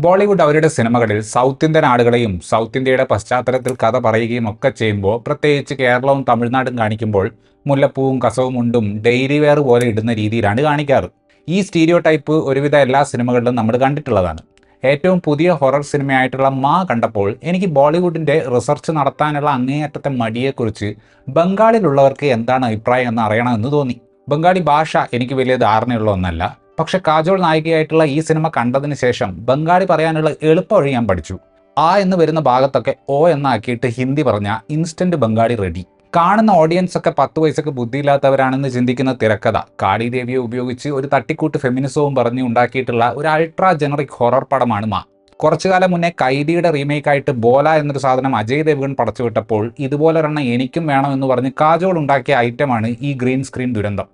ബോളിവുഡ് അവരുടെ സിനിമകളിൽ south Indian ആളുകളെയും സൗത്ത് ഇന്ത്യയുടെ പശ്ചാത്തലത്തിൽ കഥ പറയുകയും ഒക്കെ ചെയ്യുമ്പോൾ, പ്രത്യേകിച്ച് കേരളവും തമിഴ്നാടും കാണിക്കുമ്പോൾ മുല്ലപ്പൂവും കസവും മുണ്ടും ഡെയിലി വെയർ പോലെ ഇടുന്ന രീതിയിലാണ് കാണിക്കാറ്. ഈ സ്റ്റീരിയോ ടൈപ്പ് ഒരുവിധ എല്ലാ സിനിമകളിലും നമ്മൾ കണ്ടിട്ടുള്ളതാണ്. ഏറ്റവും പുതിയ ഹൊറർ സിനിമയായിട്ടുള്ള മാ കണ്ടപ്പോൾ എനിക്ക് ബോളിവുഡിൻ്റെ റിസർച്ച് നടത്താനുള്ള അങ്ങേയറ്റത്തെ മടിയെക്കുറിച്ച് ബംഗാളിലുള്ളവർക്ക് എന്താണ് അഭിപ്രായം എന്ന് അറിയണമെന്ന് തോന്നി. ബംഗാളി ഭാഷ എനിക്ക് വലിയ ധാരണയുള്ള ഒന്നല്ല. പക്ഷെ കാജോൾ നായികയായിട്ടുള്ള ഈ സിനിമ കണ്ടതിന് ശേഷം ബംഗാളി പറയാനുള്ള എളുപ്പ വഴി ഞാൻ പഠിച്ചു. ആ എന്ന് വരുന്ന ഭാഗത്തൊക്കെ ഓ എന്നാക്കിയിട്ട് ഹിന്ദി പറഞ്ഞ ഇൻസ്റ്റന്റ് ബംഗാളി റെഡി. കാണുന്ന ഓഡിയൻസ് ഒക്കെ 10 വയസ്സൊക്കെ ബുദ്ധിയില്ലാത്തവരാണെന്ന് ചിന്തിക്കുന്ന തിരക്കഥ കാളിദേവിയെ ഉപയോഗിച്ച് ഒരു തട്ടിക്കൂട്ട് ഫെമിനിസവും പറഞ്ഞ് ഉണ്ടാക്കിയിട്ടുള്ള ഒരു അൾട്രാ ജനറിക് ഹൊറർ പടമാണ് മാ. കുറച്ചു കാലം മുന്നേ കൈദിയുടെ റീമേക്കായിട്ട് ബോല എന്നൊരു സാധനം അജയ് ദേവ്ഗൺ പടച്ചുവിട്ടപ്പോൾ ഇതുപോലൊരെണ്ണം എനിക്കും വേണമെന്ന് പറഞ്ഞ് കാജോൾ ഉണ്ടാക്കിയ ഐറ്റമാണ് ഈ ഗ്രീൻ സ്ക്രീൻ ദുരന്തം.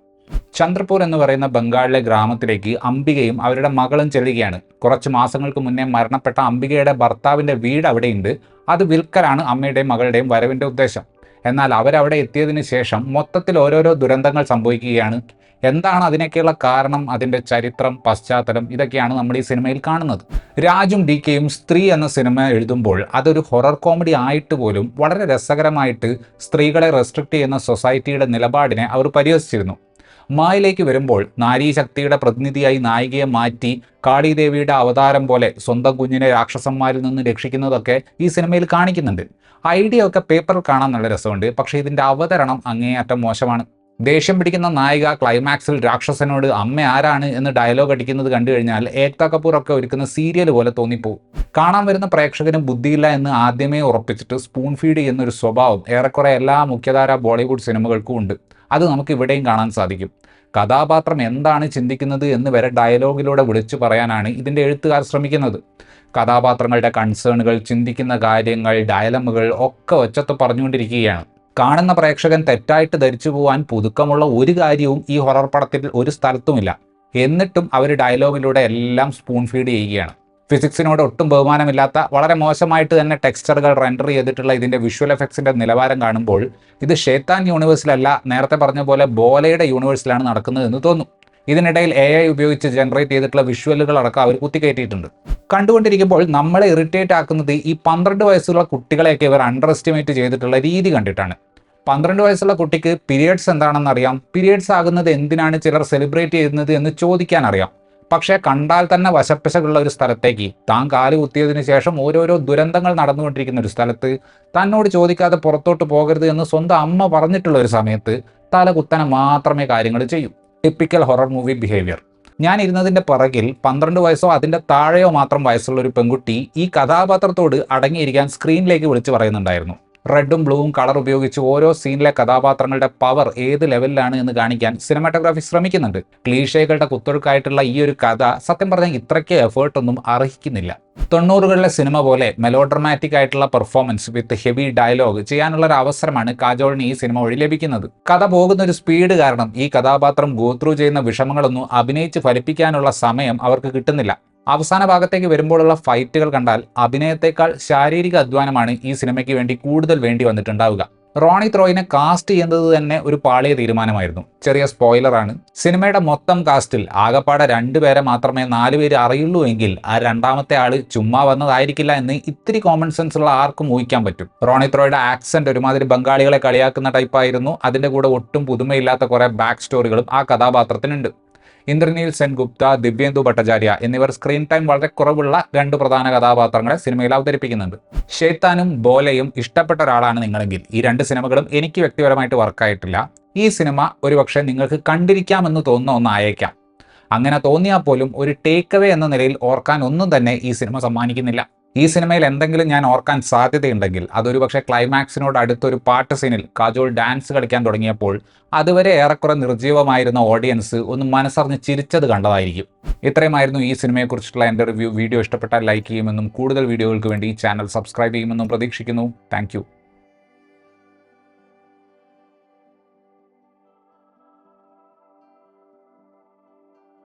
ചന്ദ്രപൂർ എന്ന് പറയുന്ന ബംഗാളിലെ ഗ്രാമത്തിലേക്ക് അംബികയും അവരുടെ മകളും ചെല്ലുകയാണ്. കുറച്ച് മാസങ്ങൾക്ക് മുന്നേ മരണപ്പെട്ട അംബികയുടെ ഭർത്താവിൻ്റെ വീട് അവിടെയുണ്ട്. അത് വിൽക്കലാണ് അമ്മയുടെയും മകളുടെയും വരവിൻ്റെ ഉദ്ദേശം. എന്നാൽ അവരവിടെ എത്തിയതിന് ശേഷം മൊത്തത്തിൽ ഓരോരോ ദുരന്തങ്ങൾ സംഭവിക്കുകയാണ്. എന്താണ് അതിനൊക്കെയുള്ള കാരണം, അതിൻ്റെ ചരിത്രം, പശ്ചാത്തലം, ഇതൊക്കെയാണ് നമ്മൾ ഈ സിനിമയിൽ കാണുന്നത്. രാജും ഡി കെയും സ്ത്രീ എന്ന സിനിമ എഴുതുമ്പോൾ അതൊരു ഹൊറർ കോമഡി ആയിട്ട് പോലും വളരെ രസകരമായിട്ട് സ്ത്രീകളെ റെസ്ട്രിക്റ്റ് ചെയ്യുന്ന സൊസൈറ്റിയുടെ നിലപാടിനെ അവർ പരിഹസിച്ചിരുന്നു. മായിലേക്ക് വരുമ്പോൾ നാരീശക്തിയുടെ പ്രതിനിധിയായി നായികയെ മാറ്റി കാളിദേവിയുടെ അവതാരം പോലെ സ്വന്തം കുഞ്ഞിനെ രാക്ഷസന്മാരിൽ നിന്ന് രക്ഷിക്കുന്നതൊക്കെ ഈ സിനിമയിൽ കാണിക്കുന്നുണ്ട്. ഐഡിയ ഒക്കെ പേപ്പറിൽ കാണാൻ നല്ല രസമുണ്ട്. പക്ഷേ ഇതിൻ്റെ അവതരണം അങ്ങേയറ്റം മോശമാണ്. ദേഷ്യം പിടിക്കുന്ന നായിക ക്ലൈമാക്സിൽ രാക്ഷസനോട് അമ്മ ആരാണ് എന്ന് ഡയലോഗ് അടിക്കുന്നത് കണ്ടു കഴിഞ്ഞാൽ ഏക്താ കപൂർ ഒക്കെ ഒരുക്കുന്ന സീരിയൽ പോലെ തോന്നിപ്പോവും. കാണാൻ വരുന്ന പ്രേക്ഷകനും ബുദ്ധിയില്ല എന്ന് ആദ്യമേ ഉറപ്പിച്ചിട്ട് സ്പൂൺ ഫീഡ് ചെയ്യുന്നൊരു സ്വഭാവം ഏറെക്കുറെ എല്ലാ മുഖ്യധാര ബോളിവുഡ് സിനിമകൾക്കും ഉണ്ട്. അത് നമുക്ക് ഇവിടെയും കാണാൻ സാധിക്കും. കഥാപാത്രം എന്താണ് ചിന്തിക്കുന്നത് എന്ന് വരെ ഡയലോഗിലൂടെ വിളിച്ചു പറയാനാണ് ഇതിൻ്റെ എഴുത്തുകാർ ശ്രമിക്കുന്നത്. കഥാപാത്രങ്ങളുടെ കൺസേണുകൾ, ചിന്തിക്കുന്ന കാര്യങ്ങൾ, ഡയലമുകൾ ഒക്കെ ഒച്ചത്ത് പറഞ്ഞുകൊണ്ടിരിക്കുകയാണ്. കാണുന്ന പ്രേക്ഷകൻ തെറ്റായിട്ട് ധരിച്ചു പോകാൻ പുതുക്കമുള്ള ഒരു കാര്യവും ഈ ഹൊറർ പടത്തിൽ ഒരു സ്ഥലത്തുമില്ല. എന്നിട്ടും അവർ ഡയലോഗിലൂടെ എല്ലാം സ്പൂൺ ഫീഡ് ചെയ്യുകയാണ്. ഫിസിക്സിനോട് ഒട്ടും ബഹുമാനമില്ലാത്ത, വളരെ മോശമായിട്ട് തന്നെ ടെക്സ്ചറുകൾ റെൻഡർ ചെയ്തിട്ടുള്ള ഇതിൻ്റെ വിഷ്വൽ എഫക്ട്സിൻ്റെ നിലവാരം കാണുമ്പോൾ ഇത് ഷേത്താൻ യൂണിവേഴ്സിലല്ല, നേരത്തെ പറഞ്ഞ പോലെ ബോലയുടെ യൂണിവേഴ്സിലാണ് നടക്കുന്നത് എന്ന് തോന്നും. ഇതിനിടയിൽ AI ഉപയോഗിച്ച് ജനറേറ്റ് ചെയ്തിട്ടുള്ള വിഷ്വലുകൾ അടക്കം അവർ കുത്തിക്കയറ്റിയിട്ടുണ്ട്. കണ്ടുകൊണ്ടിരിക്കുമ്പോൾ നമ്മളെ ഇറിറ്റേറ്റ് ആക്കുന്നത് ഈ 12 വയസ്സുള്ള കുട്ടികളെയൊക്കെ ഇവർ അണ്ടർ എസ്റ്റിമേറ്റ് ചെയ്തിട്ടുള്ള രീതി കണ്ടിട്ടാണ്. 12 വയസ്സുള്ള കുട്ടിക്ക് പീരിയഡ്സ് എന്താണെന്ന് അറിയാം, പീരിയഡ്സ് ആകുന്നത് എന്തിനാണ് ചിലർ സെലിബ്രേറ്റ് ചെയ്യുന്നത് എന്ന് ചോദിക്കാൻ അറിയാം. പക്ഷേ കണ്ടാൽ തന്നെ വശപ്പശകുള്ള ഒരു സ്ഥലത്തേക്ക് താൻ കാല് കുത്തിയതിനു ശേഷം ഓരോരോ ദുരന്തങ്ങൾ നടന്നുകൊണ്ടിരിക്കുന്ന ഒരു സ്ഥലത്ത് തന്നോട് ചോദിക്കാതെ പുറത്തോട്ട് പോകരുത് എന്ന് സ്വന്തം അമ്മ പറഞ്ഞിട്ടുള്ള ഒരു സമയത്ത് തല കുത്തനെ മാത്രമേ കാര്യങ്ങൾ ചെയ്യൂ. Typical horror movie behaviour. ഞാൻ ഇരുന്നതിൻ്റെ പിറകിൽ 12 വയസ്സോ അതിൻ്റെ താഴെയോ മാത്രം വയസ്സുള്ള ഒരു പെൺകുട്ടി ഈ കഥാപാത്രത്തോട് അടങ്ങിയിരിക്കാൻ സ്ക്രീനിലേക്ക് വിളിച്ചു പറയുന്നുണ്ടായിരുന്നു. റെഡും ബ്ലൂവും കളർ ഉപയോഗിച്ച് ഓരോ സീനിലെ കഥാപാത്രങ്ങളുടെ പവർ ഏത് ലെവലിലാണ് എന്ന് കാണിക്കാൻ സിനിമാറ്റോഗ്രാഫി ശ്രമിക്കുന്നുണ്ട്. ക്ലീഷേകളുടെ കുത്തൊഴുക്കായിട്ടുള്ള ഈ ഒരു കഥ സത്യം പറഞ്ഞാൽ ഇത്രയ്ക്ക് എഫേർട്ടൊന്നും അർഹിക്കുന്നില്ല. 90കളിലെ സിനിമ പോലെ മെലോഡ്രമാറ്റിക് ആയിട്ടുള്ള പെർഫോമൻസ് വിത്ത് ഹെവി ഡയലോഗ് ചെയ്യാനുള്ള ഒരു അവസരമാണ് കാജോളിന് ഈ സിനിമ വഴി ലഭിക്കുന്നത്. കഥ പോകുന്ന ഒരു സ്പീഡ് കാരണം ഈ കഥാപാത്രം ഗോത്രൂ ചെയ്യുന്ന വിഷമങ്ങളൊന്നും അഭിനയിച്ച് ഫലിപ്പിക്കാനുള്ള സമയം അവർക്ക് കിട്ടുന്നില്ല. അവസാന ഭാഗത്തേക്ക് വരുമ്പോഴുള്ള ഫൈറ്റുകൾ കണ്ടാൽ അഭിനയത്തെക്കാൾ ശാരീരിക അധ്വാനമാണ് ഈ സിനിമയ്ക്ക് വേണ്ടി കൂടുതൽ വേണ്ടി വന്നിട്ടുണ്ടാവുക. റോണി ത്രോയിനെ കാസ്റ്റ് ചെയ്യുന്നത് തന്നെ ഒരു പാളിയ തീരുമാനമായിരുന്നു. ചെറിയ സ്പോയിലറാണ്. സിനിമയുടെ മൊത്തം കാസ്റ്റിൽ ആകപ്പാടെ 2 പേരെ മാത്രമേ 4 പേര് അറിയുള്ളൂ എങ്കിൽ ആ രണ്ടാമത്തെ ആള് ചുമ്മാ വന്നതായിരിക്കില്ല എന്ന് ഇത്തിരി കോമൺ സെൻസ് ഉള്ള ആർക്കും ഊഹിക്കാൻ പറ്റും. റോണി ത്രോയുടെ ആക്സെന്റ് ഒരുമാതിരി ബംഗാളികളെ കളിയാക്കുന്ന ടൈപ്പായിരുന്നു. അതിൻ്റെ കൂടെ ഒട്ടും പുതുമയില്ലാത്ത കുറേ ബാക്ക് സ്റ്റോറികളും ആ കഥാപാത്രത്തിനുണ്ട്. ഇന്ദ്രനീൽ സെൻഗുപ്ത, ദിവ്യേന്ദു ഭട്ടാചാര്യ എന്നിവർ സ്ക്രീൻ ടൈം വളരെ കുറവുള്ള 2 പ്രധാന കഥാപാത്രങ്ങളെ സിനിമയിൽ അവതരിപ്പിക്കുന്നുണ്ട്. ഷേത്താനും ബോലയും ഇഷ്ടപ്പെട്ട ഒരാളാണ് നിങ്ങളെങ്കിൽ ഈ 2 സിനിമകളും എനിക്ക് വ്യക്തിപരമായിട്ട് വർക്കായിട്ടില്ല. ഈ സിനിമ ഒരുപക്ഷെ നിങ്ങൾക്ക് കണ്ടിരിക്കാമെന്ന് തോന്നുന്ന ഒന്നായേക്കാം. അങ്ങനെ തോന്നിയാൽ പോലും ഒരു ടേക്ക് അവേ എന്ന നിലയിൽ ഓർക്കാൻ ഒന്നും തന്നെ ഈ സിനിമ സമ്മാനിക്കുന്നില്ല. ഈ സിനിമയിൽ എന്തെങ്കിലും ഞാൻ ഓർക്കാൻ സാധ്യതയുണ്ടെങ്കിൽ അതൊരു പക്ഷേ ക്ലൈമാക്സിനോട് അടുത്തൊരു പാട്ട് സീനിൽ കാജോൾ ഡാൻസ് കളിക്കാൻ തുടങ്ങിയപ്പോൾ അതുവരെ ഏറെക്കുറെ നിർജ്ജീവമായിരുന്ന ഓഡിയൻസ് ഒന്ന് മനസ്സറിഞ്ഞ് ചിരിച്ചത് കണ്ടതായിരിക്കും. ഇത്രയുമായിരുന്നു ഈ സിനിമയെക്കുറിച്ചുള്ള എൻ്റെ റിവ്യൂ. വീഡിയോ ഇഷ്ടപ്പെട്ടാൽ ലൈക്ക് ചെയ്യുമെന്നും കൂടുതൽ വീഡിയോകൾക്ക് വേണ്ടി ചാനൽ സബ്സ്ക്രൈബ് ചെയ്യുമെന്നും പ്രതീക്ഷിക്കുന്നു. താങ്ക്